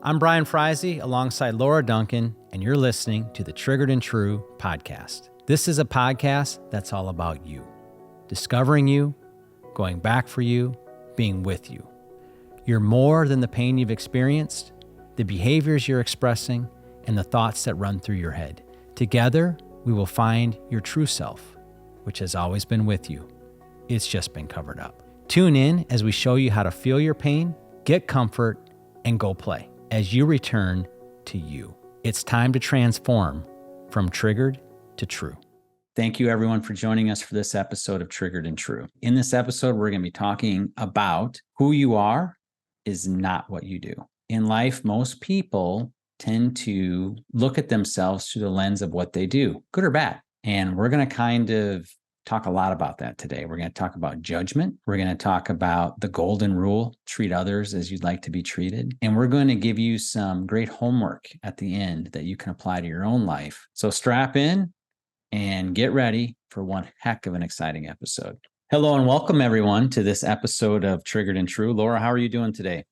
I'm Brian Freise alongside Laura Duncan, and you're listening to the Triggered and True podcast. This is a podcast that's all about you, discovering you, going back for you, being with you. You're more than the pain you've experienced, the behaviors you're expressing, and the thoughts that run through your head. Together, we will find your true self, which has always been with you. It's just been covered up. Tune in as we show you how to feel your pain, get comfort, and go play as you return to you. It's time to transform from triggered to true. Thank you, everyone, for joining us for this episode of Triggered and True. In this episode, we're going to be talking about who you are is not what you do. In life, most people tend to look at themselves through the lens of what they do, good or bad. And we're going to kind of talk a lot about that today. We're going to talk about judgment. We're going to talk about the golden rule, treat others as you'd like to be treated. And we're going to give you some great homework at the end that you can apply to your own life. So strap in and get ready for one heck of an exciting episode. Hello and welcome everyone to this episode of Triggered and True. Laura, how are you doing today?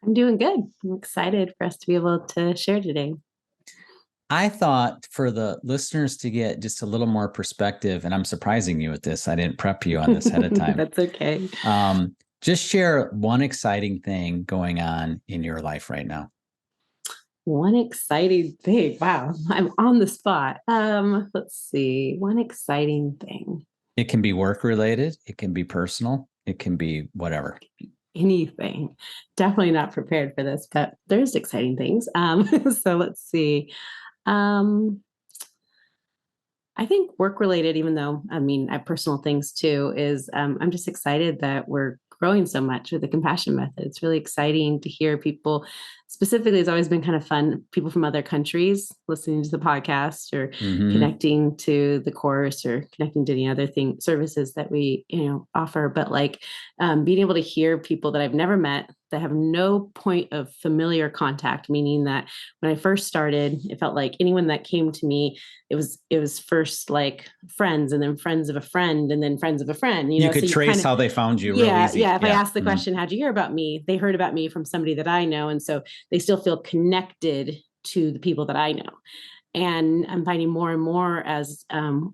I'm doing good. I'm excited for us to be able to share today. I thought for the listeners to get just a little more perspective, and I'm surprising you with this. I didn't prep you on this ahead of time. That's okay. Just share one exciting thing going on in your life right now. One exciting thing. Wow, I'm on the spot. Let's see. One exciting thing. It can be work related. It can be personal. It can be whatever. Anything. Definitely not prepared for this, but there's exciting things. So let's see. I think work related, even though I have personal things too, is I'm just excited that we're growing so much with the compassion method. It's really exciting to hear people. Specifically, it's always been kind of fun, people from other countries listening to the podcast or connecting to the course or connecting to any other services that we offer. But being able to hear people that I've never met, that have no point of familiar contact, meaning that when I first started, it felt like anyone that came to me, it was first like friends and then friends of a friend and then friends of a friend. You could trace how they found you real easy. Yeah. If I asked the question, how'd you hear about me? They heard about me from somebody that I know. And so they still feel connected to the people that I know. And I'm finding more and more as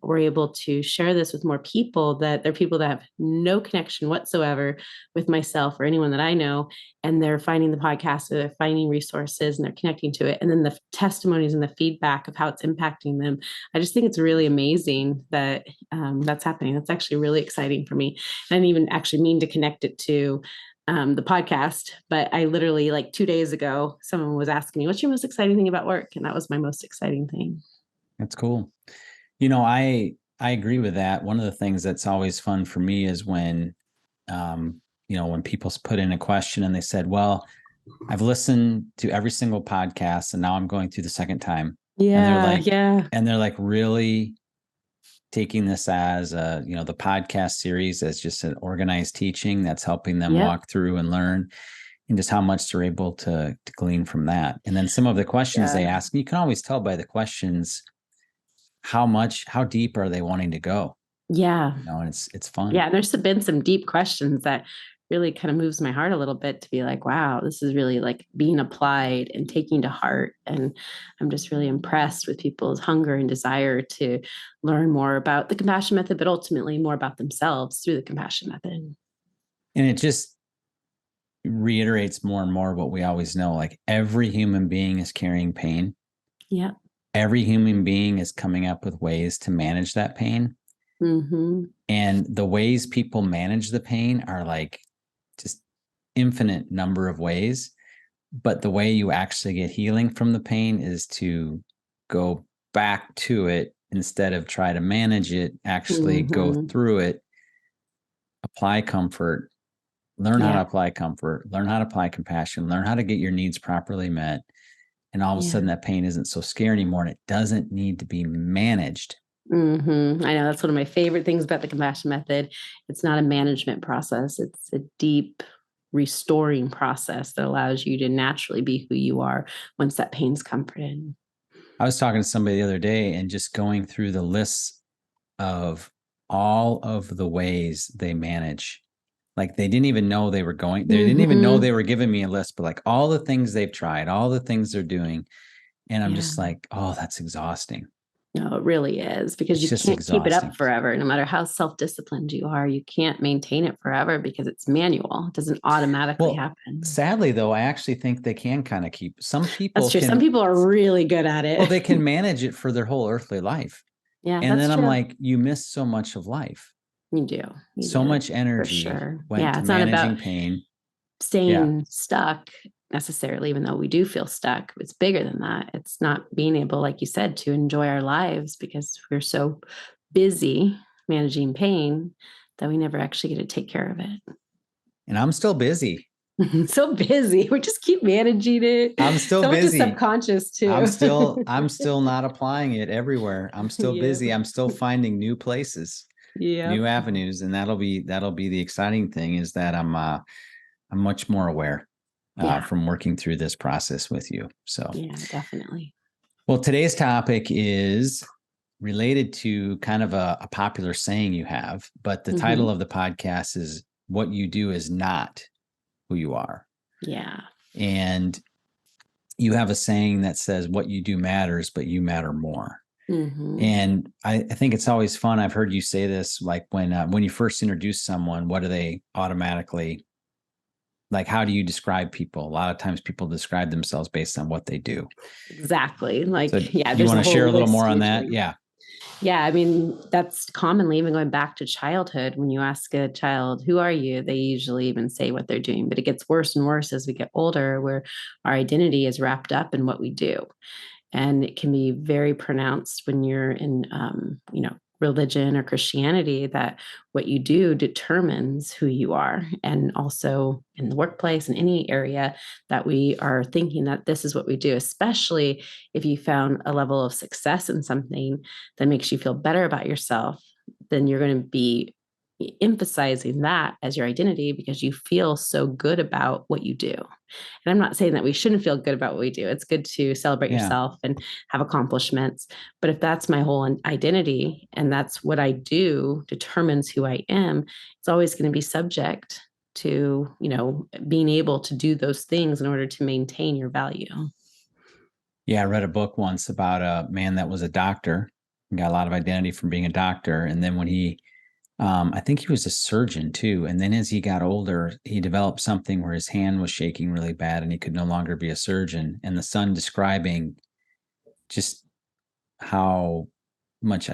we're able to share this with more people, that there are people that have no connection whatsoever with myself or anyone that I know. And they're finding the podcast, or they're finding resources and they're connecting to it. And then the testimonies and the feedback of how it's impacting them. I just think it's really amazing that that's happening. That's actually really exciting for me. I didn't even actually mean to connect it to the podcast, but I literally 2 days ago, someone was asking me, what's your most exciting thing about work? And that was my most exciting thing. That's cool. I agree with that. One of the things that's always fun for me is when, when people put in a question and they said, well, I've listened to every single podcast and now I'm going through the second time. And they're like really taking this as the podcast series as just an organized teaching that's helping them walk through and learn, and just how much they're able to glean from that. And then some of the questions they ask, you can always tell by the questions how deep are they wanting to go. Yeah. And it's fun. Yeah. There's been some deep questions that really kind of moves my heart a little bit, to be like, wow, this is really being applied and taking to heart. And I'm just really impressed with people's hunger and desire to learn more about the compassion method, but ultimately more about themselves through the compassion method. And it just reiterates more and more what we always know, every human being is carrying pain. Yeah. Every human being is coming up with ways to manage that pain. Mm-hmm. And the ways people manage the pain are just infinite number of ways. But the way you actually get healing from the pain is to go back to it instead of try to manage it, actually go through it, apply comfort, learn how to apply comfort, learn how to apply compassion, learn how to get your needs properly met. And all of a sudden that pain isn't so scary anymore, and it doesn't need to be managed. I know that's one of my favorite things about the compassion method. It's not a management process. It's a deep restoring process that allows you to naturally be who you are once that pain's comforted. I was talking to somebody the other day and just going through the lists of all of the ways they manage Like they didn't even know they were going, they didn't even know they were giving me a list, but like all the things they've tried, all the things they're doing. And I'm just like, oh, that's exhausting. No, it really is, because It's you just can't keep it up exhausting. forever. No matter how self-disciplined you are, you can't maintain it forever because it's manual. It doesn't automatically happen. Sadly, though, I actually think they can kind of keep, some people That's true. can. Some people are really good at it. Well, they can manage it for their whole earthly life. Yeah, And that's then true. I'm like, you miss so much of life. You do. So much energy for sure. went to It's not managing about pain. staying stuck necessarily, even though we do feel stuck. It's bigger than that. It's not being able, like you said, to enjoy our lives because we're so busy managing pain that we never actually get to take care of it. And I'm still busy. So busy. We just keep managing it. I'm still so busy. Much is subconscious too. I'm still not applying it everywhere. I'm still busy. I'm still finding new places, new avenues. And that'll be the exciting thing, is that I'm much more aware from working through this process with you. So yeah, definitely. Well, today's topic is related to kind of a popular saying you have, but the title of the podcast is "What You Do Is Not Who You Are." Yeah. And you have a saying that says, "What you do matters, but you matter more." And I think it's always fun. I've heard you say this, like when you first introduce someone, what do they automatically, like, how do you describe people? A lot of times people describe themselves based on what they do. Exactly. Like, So you want to share a little more on that? Yeah. Yeah. I mean, that's commonly, even going back to childhood, when you ask a child, who are you? They usually even say what they're doing, but it gets worse and worse as we get older, where our identity is wrapped up in what we do. And it can be very pronounced when you're in, religion or Christianity, that what you do determines who you are. And also in the workplace, in any area that we are thinking that this is what we do, especially if you found a level of success in something that makes you feel better about yourself, then you're going to be emphasizing that as your identity because you feel so good about what you do. And I'm not saying that we shouldn't feel good about what we do. It's good to celebrate yourself and have accomplishments. But if that's my whole identity and that's what I do determines who I am, it's always going to be subject to, being able to do those things in order to maintain your value. Yeah, I read a book once about a man that was a doctor and got a lot of identity from being a doctor. And then when he I think he was a surgeon too. And then as he got older, he developed something where his hand was shaking really bad and he could no longer be a surgeon. And the son describing just how much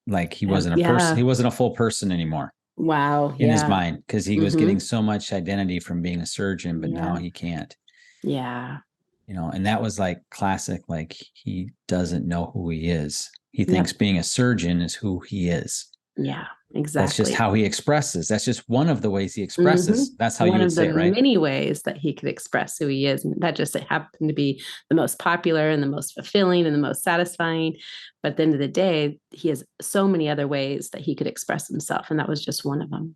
like he wasn't a person, he wasn't a full person anymore. Wow. In his mind, because he was getting so much identity from being a surgeon, but now he can't. Yeah. And that was like classic, like he doesn't know who he is. He thinks being a surgeon is who he is. Yeah, exactly. That's just how he expresses. That's just one of the ways he expresses. That's how you would say it, right? One of the many ways that he could express who he is. And that just happened to be the most popular and the most fulfilling and the most satisfying. But at the end of the day, he has so many other ways that he could express himself. And that was just one of them.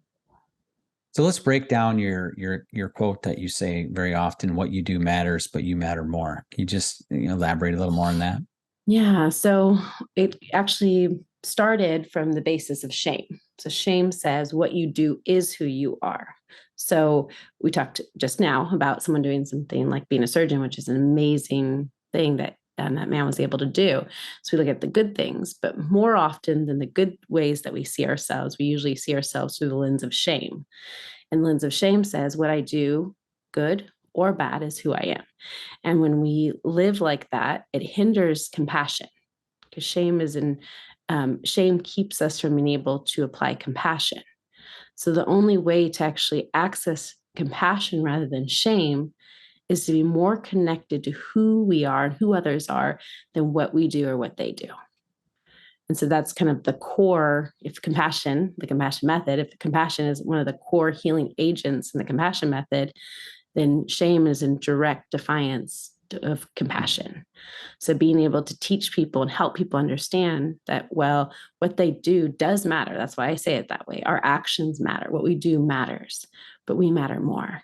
So let's break down your quote that you say very often: "What you do matters, but you matter more." Can you just elaborate a little more on that? Yeah. So it actually started from the basis of shame. So shame says what you do is who you are. So we talked just now about someone doing something like being a surgeon, which is an amazing thing that that man was able to do. So we look at the good things, but more often than the good ways that we see ourselves, we usually see ourselves through the lens of shame. And lens of shame says what I do, good or bad, is who I am. And when we live like that, it hinders compassion, because shame keeps us from being able to apply compassion. So the only way to actually access compassion rather than shame is to be more connected to who we are and who others are than what we do or what they do. And so that's kind of the core. The compassion method, if compassion is one of the core healing agents in the compassion method, then shame is in direct defiance of compassion. So being able to teach people and help people understand that, well, what they do does matter. That's why I say it that way. Our actions matter. What we do matters, but we matter more.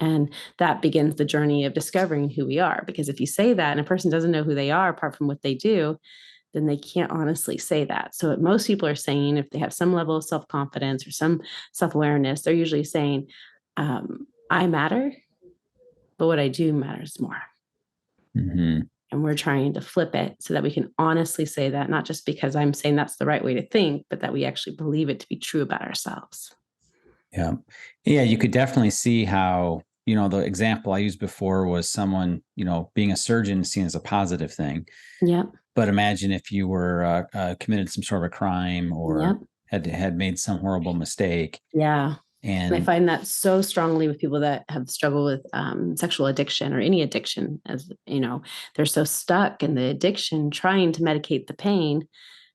And that begins the journey of discovering who we are. Because if you say that and a person doesn't know who they are apart from what they do, then they can't honestly say that. So what most people are saying, if they have some level of self-confidence or some self-awareness, they're usually saying, I matter, but what I do matters more. Mm-hmm. And we're trying to flip it so that we can honestly say that, not just because I'm saying that's the right way to think, but that we actually believe it to be true about ourselves. Yeah. Yeah. You could definitely see how, the example I used before was someone, being a surgeon seen as a positive thing. Yep. But imagine if you were committed some sort of a crime or Yep. had made some horrible mistake. Yeah. And I And find that so strongly with people that have struggled with sexual addiction or any addiction, as they're so stuck in the addiction, trying to medicate the pain.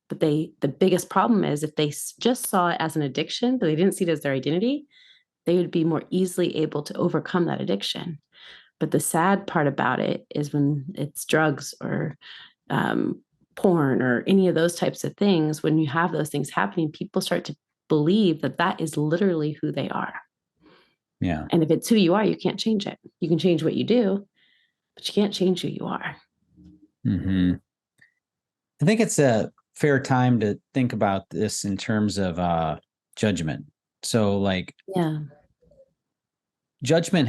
But the biggest problem is if they just saw it as an addiction, but they didn't see it as their identity, they would be more easily able to overcome that addiction. But the sad part about it is when it's drugs or porn or any of those types of things, when you have those things happening, people start to believe that that is literally who they are. yeah. And if it's who you are, you can't change it. You can change what you do, but you can't change who you are. Mm-hmm. I think it's a fair time to think about this in terms of judgment. So Yeah. judgment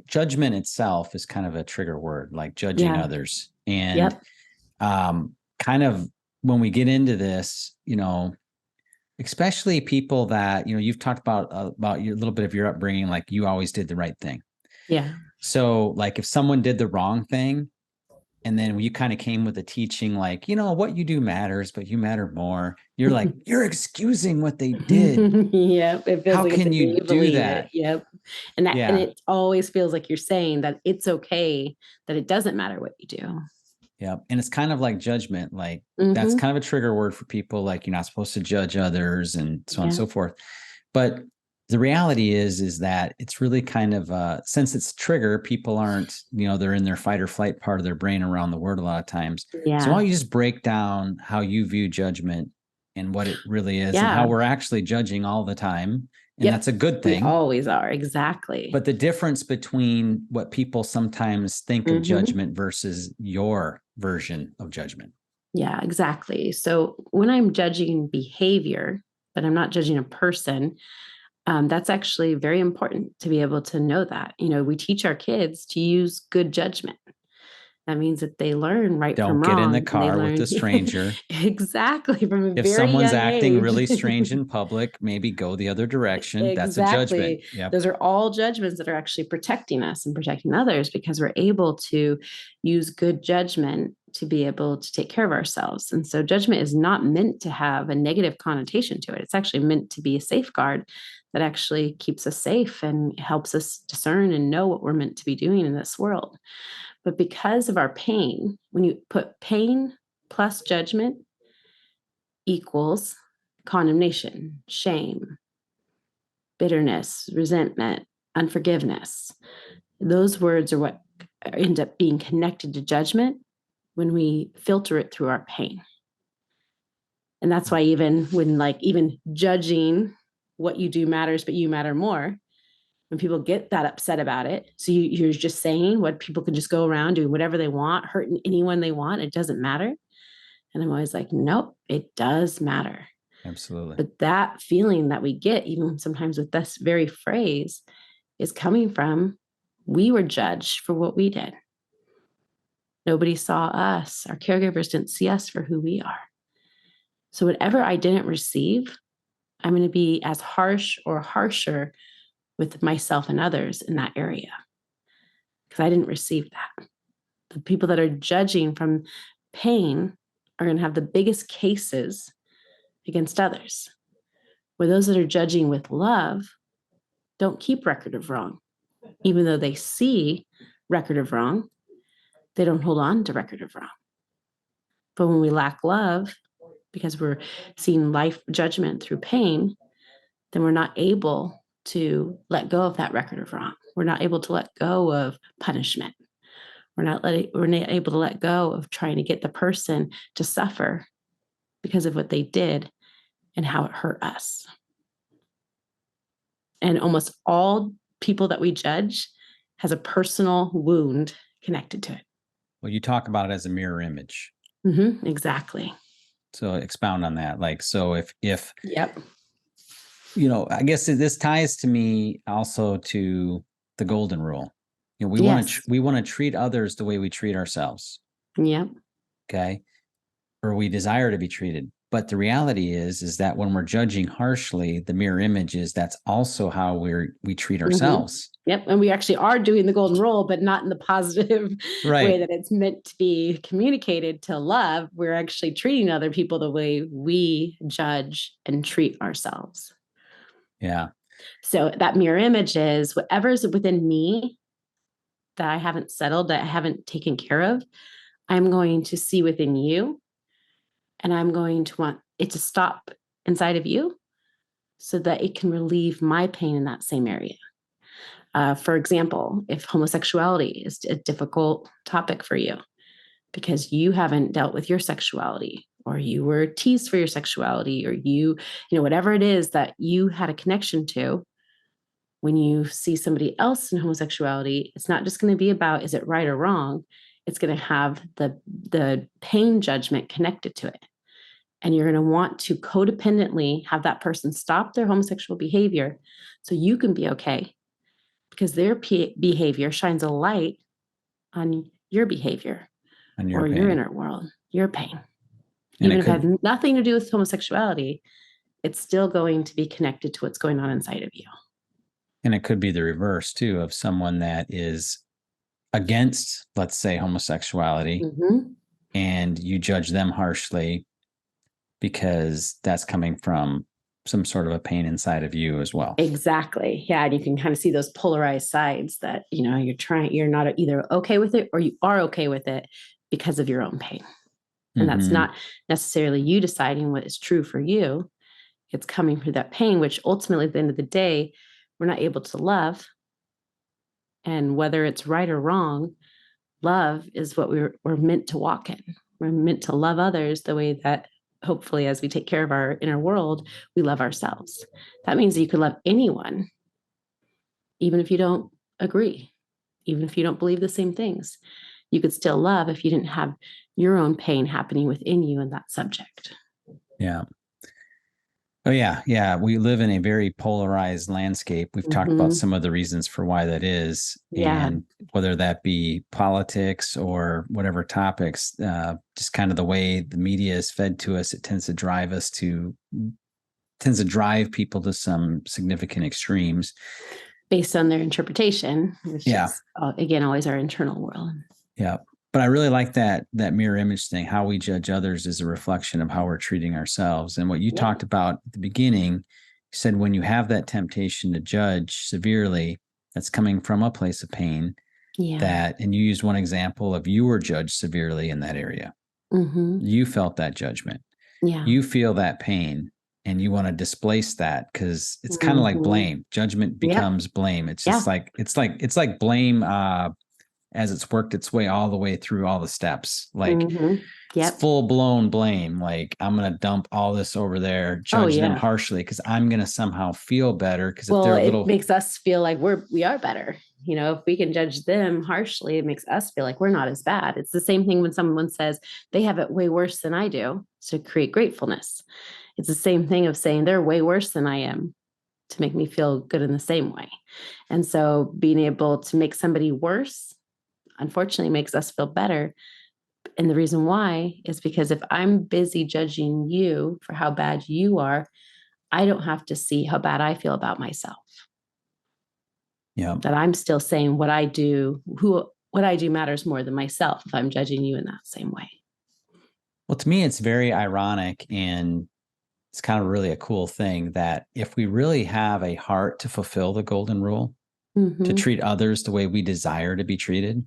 judgment itself is kind of a trigger word, like judging others. And kind of when we get into this, especially people that, you've talked about your little bit of your upbringing, like you always did the right thing. Yeah. So like if someone did the wrong thing, and then you kind of came with a teaching like, what you do matters, but you matter more. You're like, you're excusing what they did. Yep. It feels How like can you do that? Yep. And it always feels like you're saying that it's okay, that it doesn't matter what you do. Yeah. And it's kind of like judgment. Like that's kind of a trigger word for people. Like you're not supposed to judge others and so on and so forth. But the reality is that it's really kind of since it's trigger, people aren't, they're in their fight or flight part of their brain around the word a lot of times. Yeah. So why don't you just break down how you view judgment and what it really is and how we're actually judging all the time. And that's a good thing. We always are. Exactly. But the difference between what people sometimes think of judgment versus your version of judgment. Yeah, exactly. So when I'm judging behavior, but I'm not judging a person, that's actually very important to be able to know that. We teach our kids to use good judgment. That means that they learn right from wrong. Don't get in the car with a stranger. Exactly. From a if very someone's young acting age. really strange in public, maybe go the other direction. Exactly. That's a judgment. Yep. Those are all judgments that are actually protecting us and protecting others because we're able to use good judgment to be able to take care of ourselves. And so judgment is not meant to have a negative connotation to it. It's actually meant to be a safeguard that actually keeps us safe and helps us discern and know what we're meant to be doing in this world. But because of our pain, when you put pain plus judgment equals condemnation, shame, bitterness, resentment, unforgiveness. Those words are what end up being connected to judgment when we filter it through our pain. And that's why even judging what you do matters, but you matter more, when people get that upset about it. So you're just saying what people can just go around doing whatever they want, hurting anyone they want. It doesn't matter. And I'm always like, nope, it does matter. Absolutely. But that feeling that we get, even sometimes with this very phrase, is coming from we were judged for what we did. Nobody saw us. Our caregivers didn't see us for who we are. So whatever I didn't receive, I'm going to be as harsh or harsher with myself and others in that area because I didn't receive that. The people that are judging from pain are going to have the biggest cases against others, where those that are judging with love don't keep record of wrong. Even though they see record of wrong, they don't hold on to record of wrong. But when we lack love, because we're seeing life judgment through pain, then we're not able to let go of that record of wrong. We're not able to let go of punishment. We're not able to let go of trying to get the person to suffer because of what they did and how it hurt us. And almost all people that we judge has a personal wound connected to it. Well, you talk about it as a mirror image. Exactly. So expound on that. Like, so if, Yep. I guess this ties to me also to the golden rule. We Yes. want to treat others the way we treat ourselves. Yep. Okay. Or we desire to be treated. But the reality is that when we're judging harshly, the mirror image is that's also how we treat ourselves. Yep. And we actually are doing the golden rule, but not in the positive way that it's meant to be communicated to love. We're actually treating other people the way we judge and treat ourselves. Yeah. So that mirror image is whatever is within me that I haven't settled, that I haven't taken care of, I'm going to see within you. And I'm going to want it to stop inside of you so that it can relieve my pain in that same area. For example, if homosexuality is a difficult topic for you because you haven't dealt with your sexuality, or you were teased for your sexuality, or whatever it is that you had a connection to, when you see somebody else in homosexuality, it's not just going to be about, is it right or wrong? It's going to have the pain judgment connected to it. And you're going to want to codependently have that person stop their homosexual behavior so you can be okay, because their behavior shines a light on your behavior or your inner world, your pain. Even if it has nothing to do with homosexuality, it's still going to be connected to what's going on inside of you. And it could be the reverse too, of someone that is against, let's say, homosexuality, and you judge them harshly because that's coming from some sort of a pain inside of you as well. Exactly. Yeah. And you can kind of see those polarized sides that, you're not either okay with it or you are okay with it because of your own pain. And that's not necessarily you deciding what is true for you. It's coming through that pain, which ultimately at the end of the day, we're not able to love. And whether it's right or wrong, love is what we're meant to walk in. We're meant to love others the way that hopefully as we take care of our inner world, we love ourselves. That means that you could love anyone, even if you don't agree, even if you don't believe the same things. You could still love if you didn't have your own pain happening within you in that subject. Yeah. Oh, yeah. Yeah. We live in a very polarized landscape. We've talked about some of the reasons for why that is. Yeah. And whether that be politics or whatever topics, just kind of the way the media is fed to us, it tends to drive people to some significant extremes. Based on their interpretation, which is, again, always our internal world. Yeah. But I really like that mirror image thing. How we judge others is a reflection of how we're treating ourselves. And what you talked about at the beginning, you said when you have that temptation to judge severely, that's coming from a place of pain. Yeah. And you used one example of you were judged severely in that area. You felt that judgment. Yeah. You feel that pain and you want to displace that because it's kind of like blame. Judgment becomes blame. It's just it's like blame, as it's worked its way all the way through all the steps, like it's full blown blame. Like I'm going to dump all this over there, judge them harshly because I'm going to somehow feel better. Because if they're it makes us feel like we are better. If we can judge them harshly, it makes us feel like we're not as bad. It's the same thing when someone says they have it way worse than I do to create gratefulness. It's the same thing of saying they're way worse than I am to make me feel good in the same way. And so being able to make somebody worse, unfortunately, makes us feel better. And the reason why is because if I'm busy judging you for how bad you are, I don't have to see how bad I feel about myself. Yeah. That I'm still saying what I do matters more than myself if I'm judging you in that same way. Well, to me, it's very ironic, and it's kind of really a cool thing that if we really have a heart to fulfill the golden rule, to treat others the way we desire to be treated,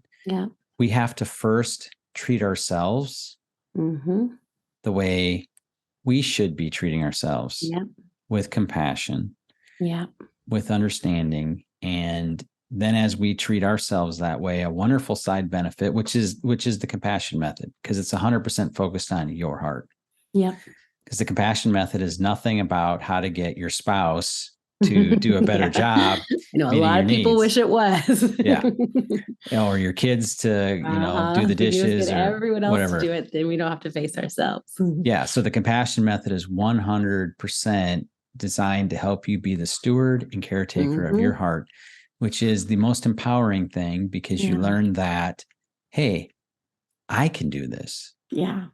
we have to first treat ourselves the way we should be treating ourselves, with compassion, with understanding. And then as we treat ourselves that way, a wonderful side benefit, which is the compassion method, because it's 100% focused on your heart. Because the compassion method is nothing about how to get your spouse to do a better Yeah. job I know a meeting lot your of people needs. wish it was. Yeah. Or your kids to, do the If we can just dishes get or everyone else to whatever. do it, then we don't have to face ourselves. Yeah. So the compassion method is 100% designed to help you be the steward and caretaker of your heart, which is the most empowering thing, because you learn that, hey, I can do this. Yeah.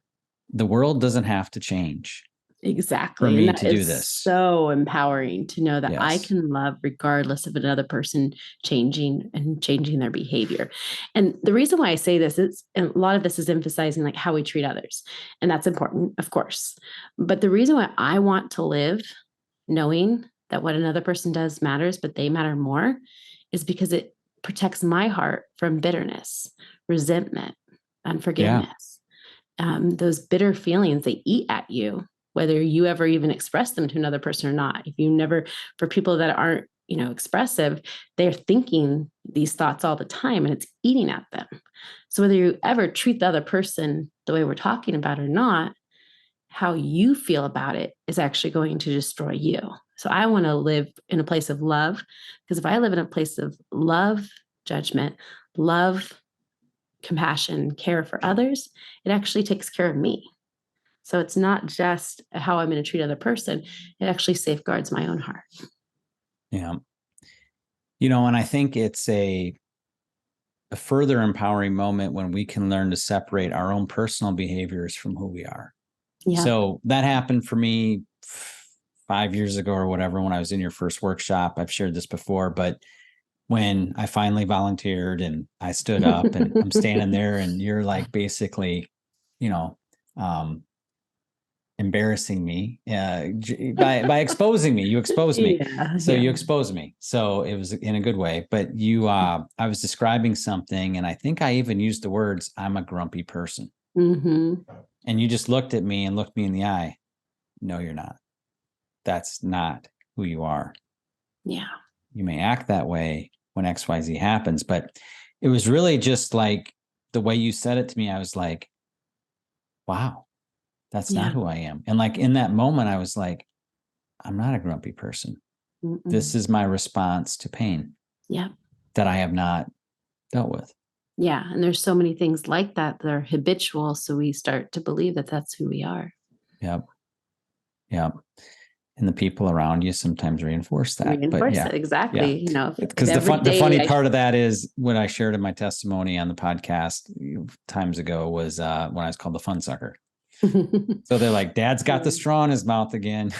The world doesn't have to change Exactly. for And me that to do is this. so empowering to know that I Yes. can love regardless of another person changing their behavior. And the reason why I say this is, and a lot of this is emphasizing like how we treat others. And that's important, of course. But the reason why I want to live knowing that what another person does matters, but they matter more, is because it protects my heart from bitterness, resentment, unforgiveness. Those bitter feelings, they eat at you, whether you ever even express them to another person or not. If you never, for people that aren't, expressive, they're thinking these thoughts all the time and it's eating at them. So whether you ever treat the other person the way we're talking about or not, how you feel about it is actually going to destroy you. So I want to live in a place of love, because if I live in a place of love, judgment, love, compassion, care for others, it actually takes care of me. So it's not just how I'm going to treat another person, it actually safeguards my own heart. Yeah. And I think it's a further empowering moment when we can learn to separate our own personal behaviors from who we are. Yeah. So that happened for me 5 years ago or whatever, when I was in your first workshop. I've shared this before, but when I finally volunteered and I stood up and I'm standing there and you're like basically, embarrassing me by exposing me. You exposed me. You exposed me. So it was in a good way. But I was describing something, and I think I even used the words, I'm a grumpy person. Mm-hmm. And you just looked at me and looked me in the eye. No, you're not. That's not who you are. Yeah. You may act that way when XYZ happens, but it was really just like the way you said it to me. I was like, wow, that's not who I am. And like in that moment, I was like, I'm not a grumpy person. Mm-mm. This is my response to pain. Yeah. That I have not dealt with. Yeah. And there's so many things like that that are habitual. So we start to believe that that's who we are. Yep. Yep. And the people around you sometimes reinforce that. It, exactly. Yeah. Because the funny part of that is what I shared in my testimony on the podcast times ago was when I was called the fun sucker. So they're like, Dad's got the straw in his mouth again,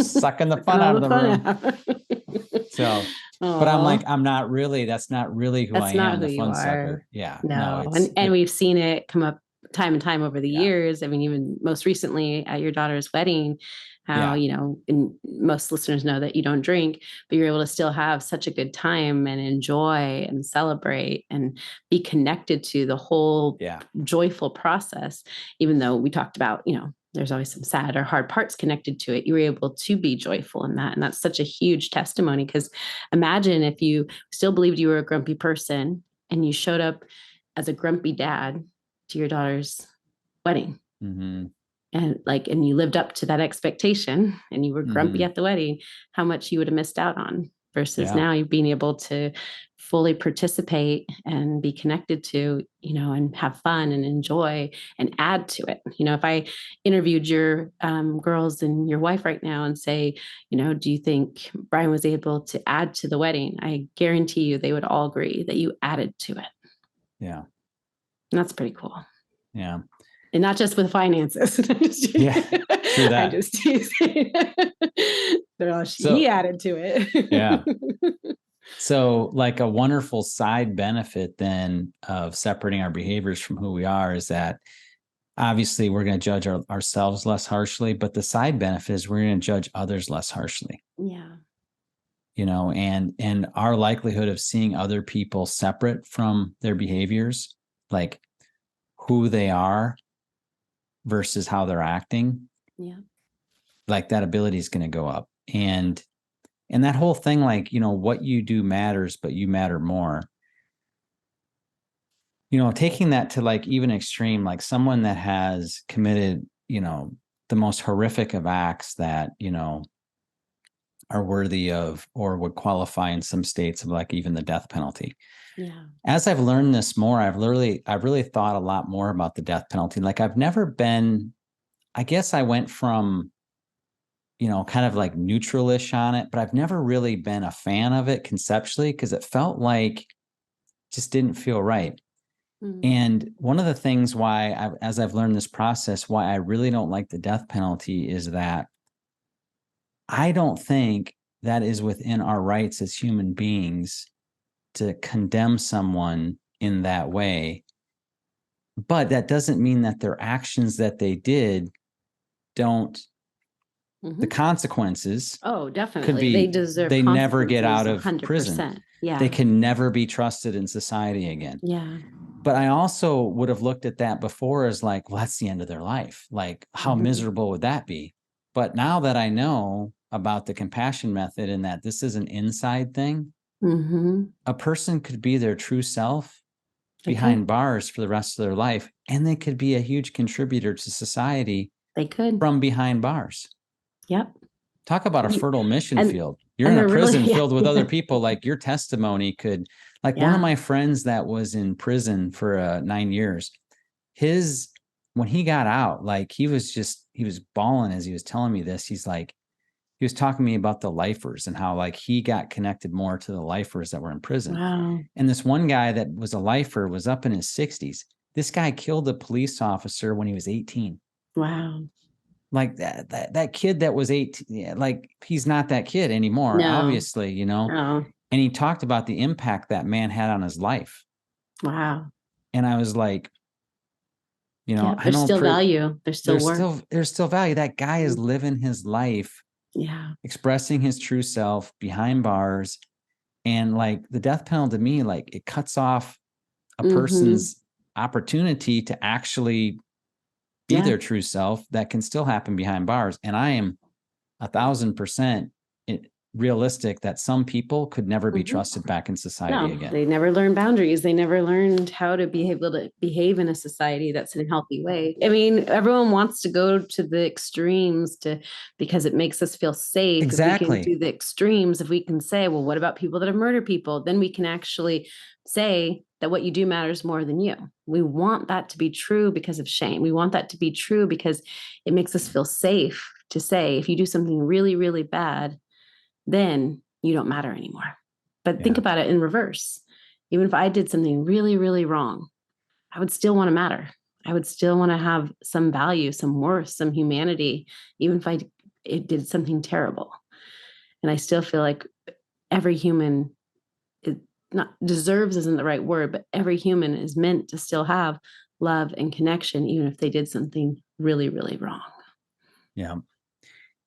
sucking the fun out of the room. So, but I'm like, I'm not really, that's not really who I am, the fun sucker. Yeah. No. And we've seen it come up time and time over the years. I mean, even most recently at your daughter's wedding, how, and most listeners know that you don't drink, but you're able to still have such a good time and enjoy and celebrate and be connected to the whole joyful process. Even though we talked about, there's always some sad or hard parts connected to it, you were able to be joyful in that. And that's such a huge testimony, because imagine if you still believed you were a grumpy person and you showed up as a grumpy dad to your daughter's wedding. Mm-hmm. And you lived up to that expectation and you were grumpy at the wedding, how much you would have missed out on, versus now you being able to fully participate and be connected to, and have fun and enjoy and add to it. If I interviewed your girls and your wife right now and say, do you think Brian was able to add to the wedding? I guarantee you they would all agree that you added to it. Yeah. And that's pretty cool. Yeah. And not just with finances. Yeah, true that. I just teasing. He added to it. Yeah. So like a wonderful side benefit then of separating our behaviors from who we are is that obviously we're going to judge ourselves less harshly, but the side benefit is we're going to judge others less harshly. Yeah. And our likelihood of seeing other people separate from their behaviors, like who they are versus how they're acting. Yeah. Like that ability is going to go up. And that whole thing, like, what you do matters, but you matter more. Taking that to like even extreme, like someone that has committed, the most horrific of acts that, are worthy of or would qualify in some states of like even the death penalty. Yeah. As I've learned this more, I've really thought a lot more about the death penalty. Like I've never been, I guess I went from, kind of like neutralish on it, but I've never really been a fan of it conceptually because it felt like just didn't feel right. And one of the things why, as I've learned this process, why I really don't like the death penalty is that I don't think that is within our rights as human beings to condemn someone in that way. But that doesn't mean that their actions that they did don't, the consequences Oh, could definitely. be, They deserve they never get out consequences, of prison. 100%. Yeah. They can never be trusted in society again. Yeah. But I also would have looked at that before as like, well, that's the end of their life. Like, how miserable would that be? But now that I know about the compassion method and that this is an inside thing, a person could be their true self behind bars for the rest of their life, and they could be a huge contributor to society. They could. From behind bars. Yep. Talk about a fertile mission field. You're and in a they're really- prison yeah. filled with other people. Like your testimony could, like one of my friends that was in prison for 9 years, when he got out, like he was bawling as he was telling me this. He's like, he was talking to me about the lifers and how like he got connected more to the lifers that were in prison. Wow. And this one guy that was a lifer was up in his 60s. This guy killed a police officer when he was 18. Wow. Like that kid that was 18, like he's not that kid anymore, obviously, No. And he talked about the impact that man had on his life. Wow. And I was like, there's still value. There's still worth. There's still value. That guy is living his life, expressing his true self behind bars. And like the death penalty to me, like it cuts off a person's opportunity to actually be their true self. That can still happen behind bars. And I am 1,000% realistic that some people could never be trusted back in society again. They never learned boundaries. They never learned how to be able to behave in a society that's in a healthy way. I mean, everyone wants to go to the extremes because it makes us feel safe. Exactly. If we can do the extremes, if we can say, well, what about people that have murdered people? Then we can actually say that what you do matters more than you. We want that to be true because of shame. We want that to be true because it makes us feel safe to say, if you do something really, really bad, then you don't matter anymore. But think about it in reverse. Even if I did something really, really wrong, I would still want to matter. I would still want to have some value, some worth, some humanity, even if it did something terrible. And I still feel like every human deserves isn't the right word, but every human is meant to still have love and connection, even if they did something really, really wrong. Yeah.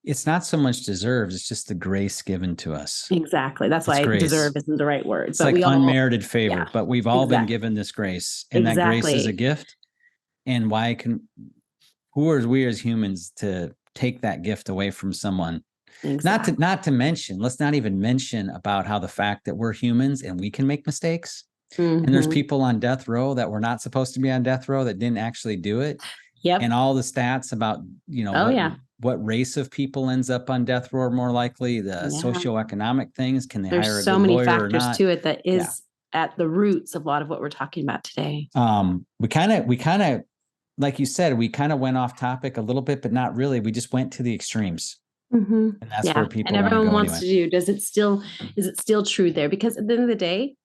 It's not so much deserves, it's just the grace given to us. Exactly. That's why deserve isn't the right word. It's like unmerited favor, but we've all been given this grace, and that grace is a gift. And who are we as humans to take that gift away from someone? Exactly. Not to mention, let's not even mention about how the fact that we're humans and we can make mistakes. And there's people on death row that were not supposed to be on death row that didn't actually do it. Yep. And all the stats about, what race of people ends up on death row are more likely, the socioeconomic things, can they hire a good lawyer or not? There's so many factors to it that is at the roots of a lot of what we're talking about today. We kind of, like you said, we kind of went off topic a little bit, but not really. We just went to the extremes. And that's where people and everyone wants to do. Is it still true there? Because at the end of the day,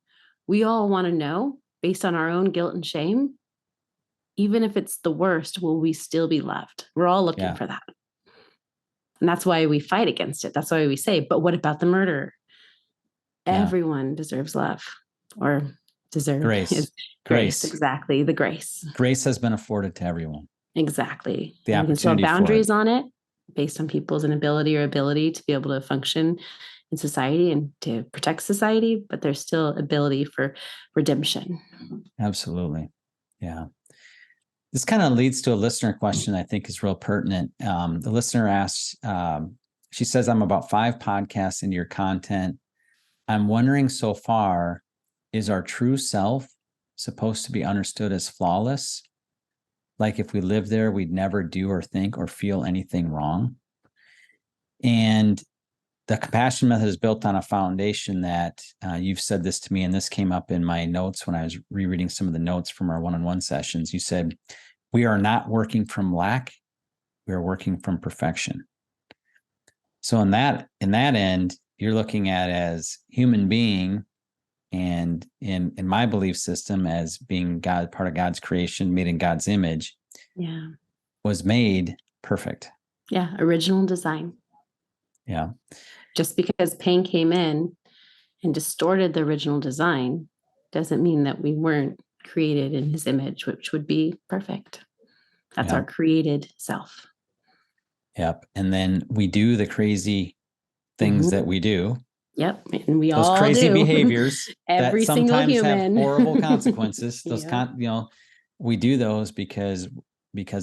we all want to know, based on our own guilt and shame, even if it's the worst, will we still be loved? We're all looking for that. And that's why we fight against it. That's why we say, but what about the murderer? Everyone deserves love, or deserve grace. Exactly. The grace. Grace has been afforded to everyone. Exactly. The opportunity. We can still have boundaries on it based on people's inability or ability to be able to function in society and to protect society, but there's still ability for redemption. Absolutely. Yeah. This kind of leads to a listener question I think is real pertinent. The listener asks, she says, I'm about 5 podcasts into your content. I'm wondering, so far, is our true self supposed to be understood as flawless? Like if we live there, we'd never do or think or feel anything wrong? And the compassion method is built on a foundation that you've said this to me, and this came up in my notes when I was rereading some of the notes from our one-on-one sessions. You said, we are not working from lack, we are working from perfection. So in that end, you're looking at as human being, and in my belief system as being God, part of God's creation, made in God's image, was made perfect. Yeah, original design. Yeah. Just because pain came in and distorted the original design doesn't mean that we weren't created in his image, which would be perfect. That's our created self. Yep. And then we do the crazy things that we do. Yep. And we those all crazy do. behaviors Every that single sometimes human. have horrible consequences. Those we do those because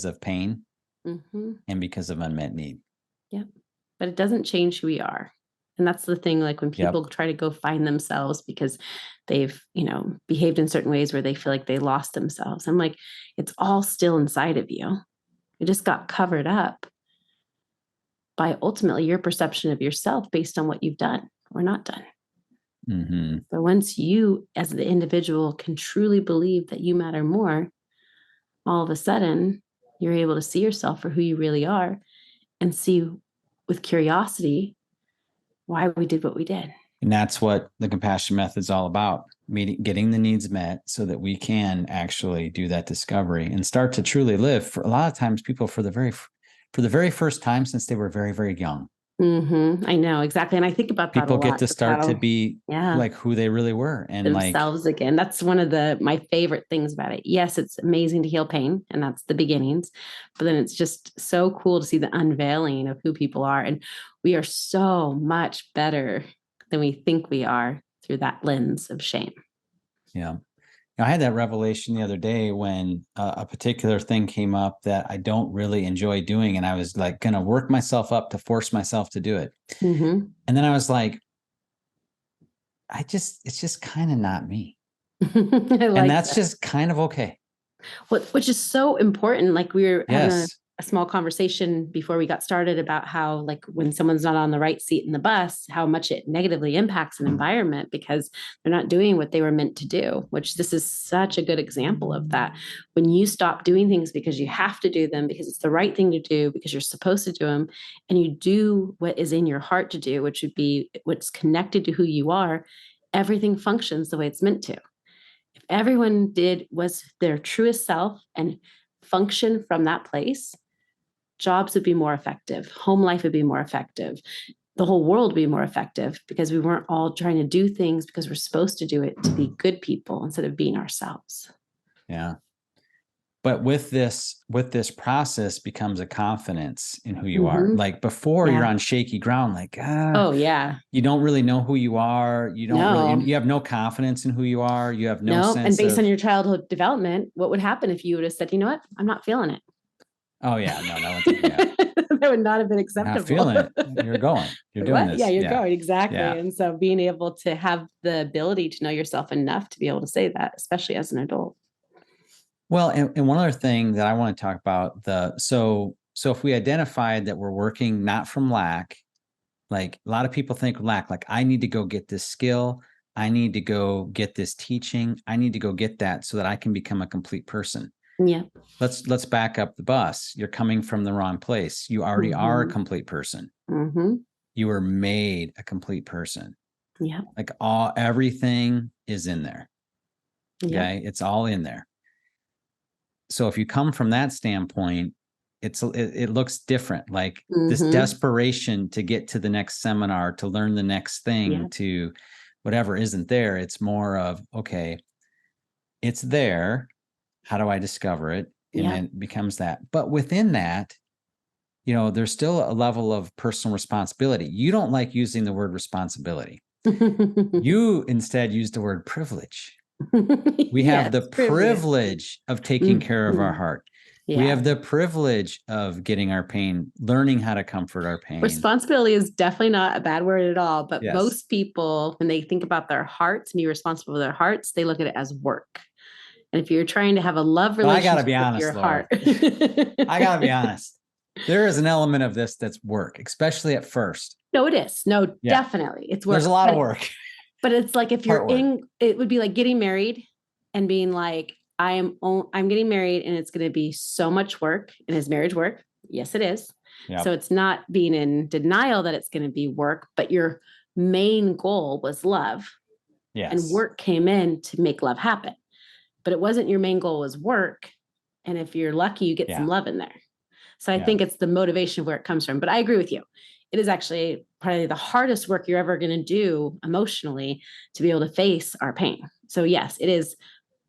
of pain and because of unmet need. Yep. But it doesn't change who we are. And that's the thing, like when people try to go find themselves because they've, behaved in certain ways where they feel like they lost themselves. I'm like, it's all still inside of you. It just got covered up by ultimately your perception of yourself based on what you've done or not done. But once you, as the individual, can truly believe that you matter more, all of a sudden, you're able to see yourself for who you really are and see with curiosity why we did what we did. And that's what the compassion method is all about, getting the needs met so that we can actually do that discovery and start to truly live. For a lot of times, people for the very first time since they were very, very young. I know, exactly. And I think about that people a lot. Get to start to be like who they really were and themselves again. That's one of my favorite things about it. Yes, it's amazing to heal pain, and that's the beginnings, but then it's just so cool to see the unveiling of who people are. And we are so much better than we think we are through that lens of shame. Yeah. I had that revelation the other day when a particular thing came up that I don't really enjoy doing. And I was like, going to work myself up to force myself to do it. And then I was like, it's just kind of not me. And that's just kind of okay. Which is so important. Like we were having a small conversation before we got started about how, like, when someone's not on the right seat in the bus, how much it negatively impacts an environment because they're not doing what they were meant to do, which this is such a good example of that. When you stop doing things because you have to do them, because it's the right thing to do, because you're supposed to do them, and you do what is in your heart to do, which would be what's connected to who you are, everything functions the way it's meant to. If everyone was their truest self and function from that place, jobs would be more effective. Home life would be more effective. The whole world would be more effective because we weren't all trying to do things because we're supposed to do it to be good people instead of being ourselves. Yeah. But with this process becomes a confidence in who you are. Like before you're on shaky ground, like, you don't really know who you are. You don't you have no confidence in who you are. You have no sense. And based on your childhood development, what would happen if you would have said, you know what, I'm not feeling it. Oh yeah. No, that would not have been acceptable. Not feeling it. You're going. You're doing this. Yeah, you're going. Exactly. Yeah. And so being able to have the ability to know yourself enough to be able to say that, especially as an adult. Well, and one other thing that I want to talk about, so if we identified that we're working not from lack, like a lot of people think lack, like I need to go get this skill, I need to go get this teaching, I need to go get that so that I can become a complete person. Yeah. Let's back up the bus. You're coming from the wrong place. You already are a complete person. You were made a complete person. Yeah. Like everything is in there. Okay. It's all in there. So if you come from that standpoint, it looks different. Like this desperation to get to the next seminar, to learn the next thing, to whatever isn't there. It's more of, okay, it's there. How do I discover it? And then it becomes that. But within that, there's still a level of personal responsibility. You don't like using the word responsibility. You instead use the word privilege. We have the privilege of taking care of our heart. Yeah. We have the privilege of getting our pain, learning how to comfort our pain. Responsibility is definitely not a bad word at all. But most people, when they think about their hearts and be responsible for their hearts, they look at it as work. And if you're trying to have a love relationship with your heart. I got to be honest. There is an element of this that's work, especially at first. No, it is. No, definitely. It's work. There's a lot of work. But it's like if you're it would be like getting married and being like, I'm getting married and it's going to be so much work. And is marriage work? Yes, it is. Yep. So it's not being in denial that it's going to be work, but your main goal was love. Yes. And work came in to make love happen. But it wasn't your main goal was work. And if you're lucky, you get some love in there. So I think it's the motivation of where it comes from. But I agree with you. It is actually probably the hardest work you're ever going to do emotionally to be able to face our pain. So yes, it is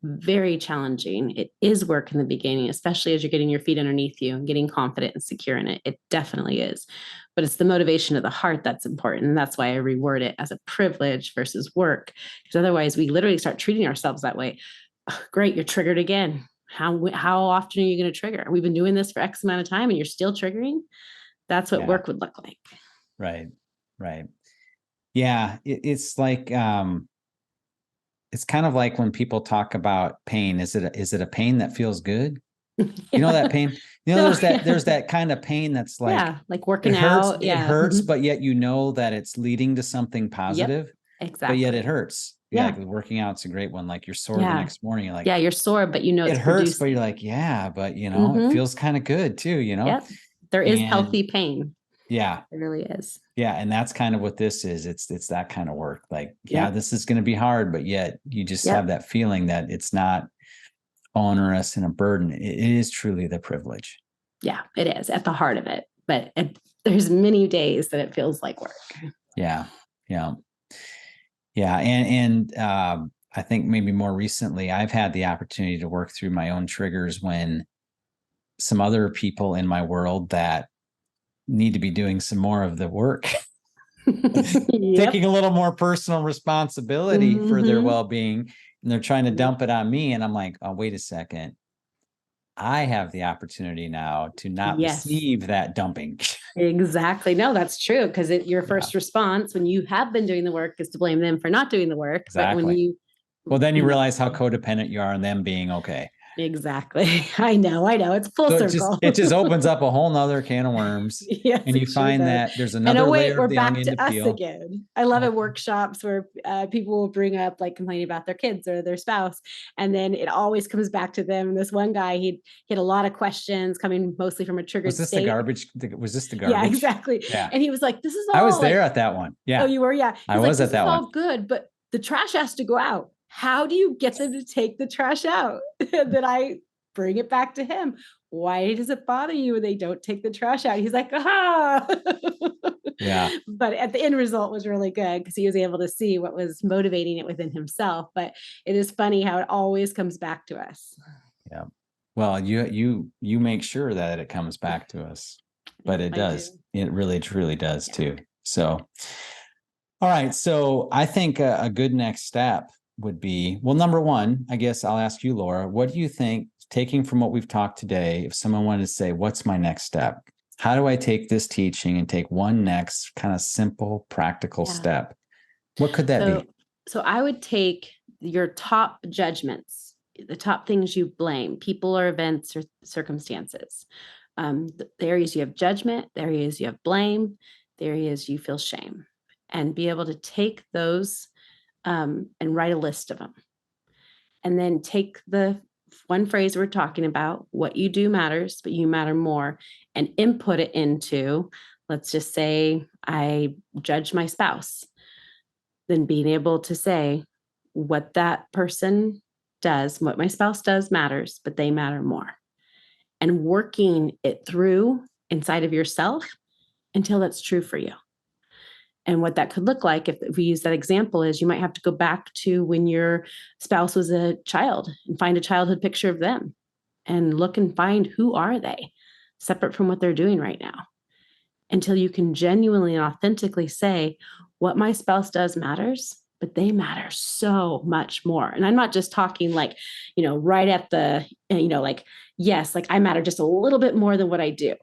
very challenging. It is work in the beginning, especially as you're getting your feet underneath you and getting confident and secure in it. It definitely is. But it's the motivation of the heart that's important. And that's why I reword it as a privilege versus work. Because otherwise we literally start treating ourselves that way. Oh, great, you're triggered again. How often are you going to trigger? We've been doing this for X amount of time and you're still triggering. That's what work would look like. Right. Yeah. It's like, it's kind of like when people talk about pain. Is it a pain that feels good? You know, that pain, there's that kind of pain that's like working out. It hurts, but yet, that it's leading to something positive. Yep, exactly. But yet it hurts. Yeah. Like working out's a great one. Like you're sore the next morning. You're like, you're sore, but it hurts, but you're like, but it feels kind of good too, Yep. There is healthy pain. Yeah. It really is. Yeah. And that's kind of what this is. It's that kind of work. Like, this is going to be hard, but yet you just have that feeling that it's not onerous and a burden. It is truly the privilege. Yeah, it is at the heart of it. But there's many days that it feels like work. Yeah. And I think maybe more recently, I've had the opportunity to work through my own triggers when some other people in my world that need to be doing some more of the work, taking a little more personal responsibility for their well-being, and they're trying to dump it on me. And I'm like, oh, wait a second. I have the opportunity now to not receive that dumping. Exactly. No, that's true. Because your first response when you have been doing the work is to blame them for not doing the work. Exactly. But when then you realize how codependent you are on them being okay. Exactly. I know. It's full circle. It just opens up a whole nother can of worms. Yes, and you find that there's another layer we're of the back onion to us peel. again. I love it workshops where people will bring up like complaining about their kids or their spouse. And then it always comes back to them. This one guy, he had a lot of questions coming mostly from a triggered state. Was this the garbage? Yeah, exactly. Yeah. And he was like, this is all. I was there at that one. Yeah. Oh, you were? Yeah. I was at that one. This is all good, but the trash has to go out. How do you get them to take the trash out? And then I bring it back to him. Why does it bother you when they don't take the trash out? He's like, aha. Yeah. But at the end result was really good because he was able to see what was motivating it within himself. But it is funny how it always comes back to us. Yeah. Well, you make sure that it comes back to us, but it does. It really, truly does too. So, all right. So I think a good next step would be, well, number one, I guess I'll ask you, Laura, what do you think, taking from what we've talked today, if someone wanted to say, what's my next step? How do I take this teaching and take one next kind of simple, practical step? What could that be? So I would take your top judgments, the top things you blame, people or events or circumstances. The areas you have judgment, the areas you have blame, the areas you feel shame, and be able to take those and write a list of them. And then take the one phrase we're talking about, what you do matters, but you matter more, and input it into, let's just say I judge my spouse. Then being able to say what that person does, what my spouse does matters, but they matter more. And working it through inside of yourself until that's true for you. And what that could look like, if we use that example, is you might have to go back to when your spouse was a child and find a childhood picture of them and look and find who are they, separate from what they're doing right now, until you can genuinely and authentically say what my spouse does matters, but they matter so much more. And I'm not just talking like, right at the, like, yes, like I matter just a little bit more than what I do,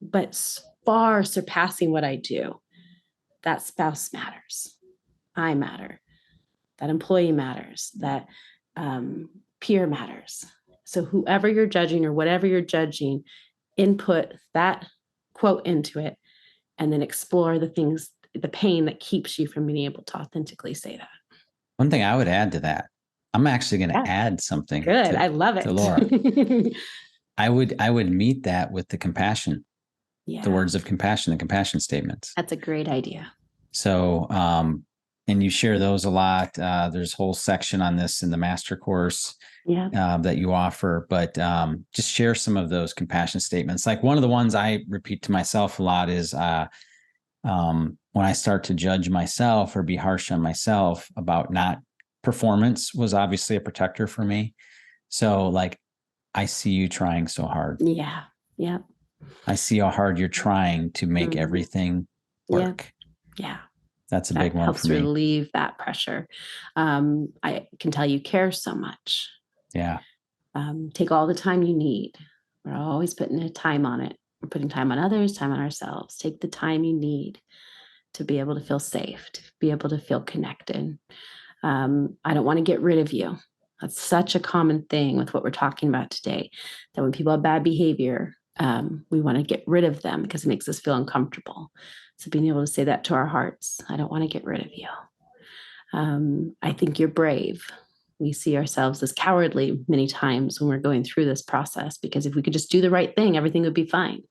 but far surpassing what I do. That spouse matters. I matter. That employee matters. That peer matters. So whoever you're judging or whatever you're judging, input that quote into it, and then explore the things, the pain that keeps you from being able to authentically say that. One thing I would add to that, I'm actually going to add something. Good. I love it. To Laura. I would meet that with the compassion, the words of compassion, the compassion statements. That's a great idea. So, and you share those a lot. There's a whole section on this in the master course that you offer, but just share some of those compassion statements. Like one of the ones I repeat to myself a lot is when I start to judge myself or be harsh on myself about not performance was obviously a protector for me. So like, I see you trying so hard. Yeah. Yeah. I see how hard you're trying to make everything work. Yeah. That's a big one helps for me. Relieve that pressure. I can tell you care so much. Yeah. Take all the time you need. We're always putting a time on it. We're putting time on others, time on ourselves. Take the time you need to be able to feel safe, to be able to feel connected. I don't want to get rid of you. That's such a common thing with what we're talking about today, that when people have bad behavior, we want to get rid of them because it makes us feel uncomfortable. So being able to say that to our hearts, I don't want to get rid of you. I think you're brave. We see ourselves as cowardly many times when we're going through this process, because if we could just do the right thing, everything would be fine.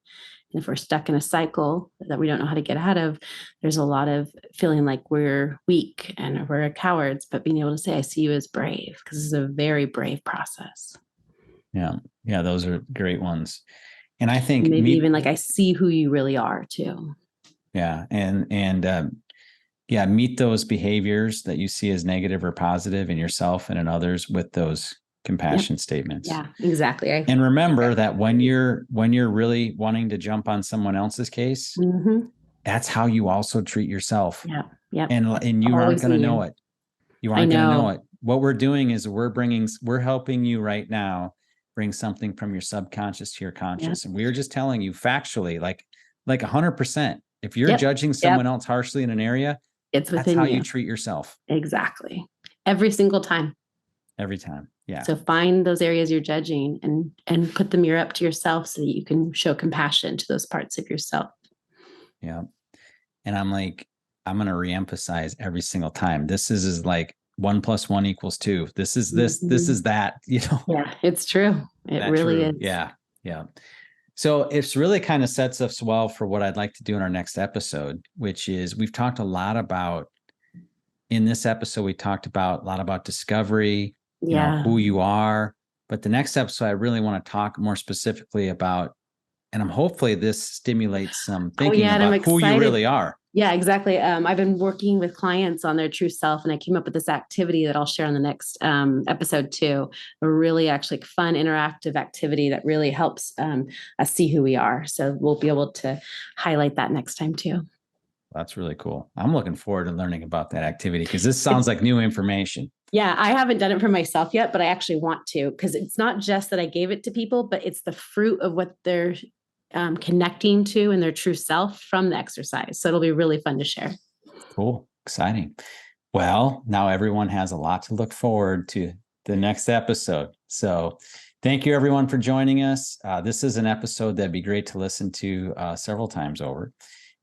And if we're stuck in a cycle that we don't know how to get out of, there's a lot of feeling like we're weak and we're cowards, but being able to say, I see you as brave, because this is a very brave process. Yeah. Yeah. Those are great ones. And I think maybe even like, I see who you really are too. Yeah. And meet those behaviors that you see as negative or positive in yourself and in others with those compassion statements. Yeah, exactly. And remember that when you're really wanting to jump on someone else's case, that's how you also treat yourself. Yeah. Yeah. And you aren't going to know it. You aren't going to know it. What we're doing is we're helping you right now bring something from your subconscious to your conscious. And we are just telling you factually, like 100%, if you're judging someone else harshly in an area, it's within that's how you treat yourself. Exactly. Every single time. Every time. Yeah. So find those areas you're judging and put the mirror up to yourself so that you can show compassion to those parts of yourself. Yeah. And I'm going to reemphasize every single time. This is like 1 + 1 = 2. This is this is that, Yeah, it's true. It really is. Yeah. Yeah. So it's really kind of sets us well for what I'd like to do in our next episode, which is we've talked a lot about, in this episode, we talked about a lot about discovery, who you are. But the next episode, I really want to talk more specifically about, and hopefully this stimulates some thinking about who you really are. Yeah, exactly. I've been working with clients on their true self, and I came up with this activity that I'll share on the next episode too. A really actually fun, interactive activity that really helps us see who we are. So we'll be able to highlight that next time too. That's really cool. I'm looking forward to learning about that activity because this sounds like new information. Yeah, I haven't done it for myself yet, but I actually want to, because it's not just that I gave it to people, but it's the fruit of what they're connecting to in their true self from the exercise. So it'll be really fun to share. Cool. Exciting. Well, now everyone has a lot to look forward to the next episode. So thank you everyone for joining us. This is an episode that'd be great to listen to several times over,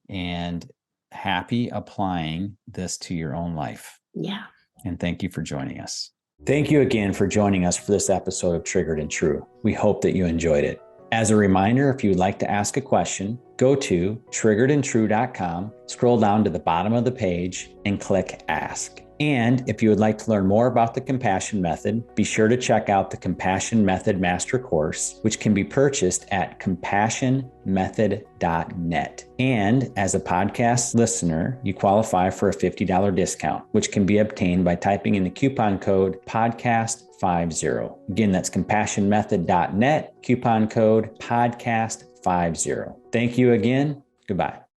and happy applying this to your own life. Yeah. And thank you for joining us. Thank you again for joining us for this episode of Triggered and True. We hope that you enjoyed it. As a reminder, if you would like to ask a question, go to triggeredandtrue.com, scroll down to the bottom of the page, and click Ask. And if you would like to learn more about the Compassion Method, be sure to check out the Compassion Method Master Course, which can be purchased at compassionmethod.net. And as a podcast listener, you qualify for a $50 discount, which can be obtained by typing in the coupon code podcast50. Again, that's compassionmethod.net, coupon code podcast50. Thank you again. Goodbye.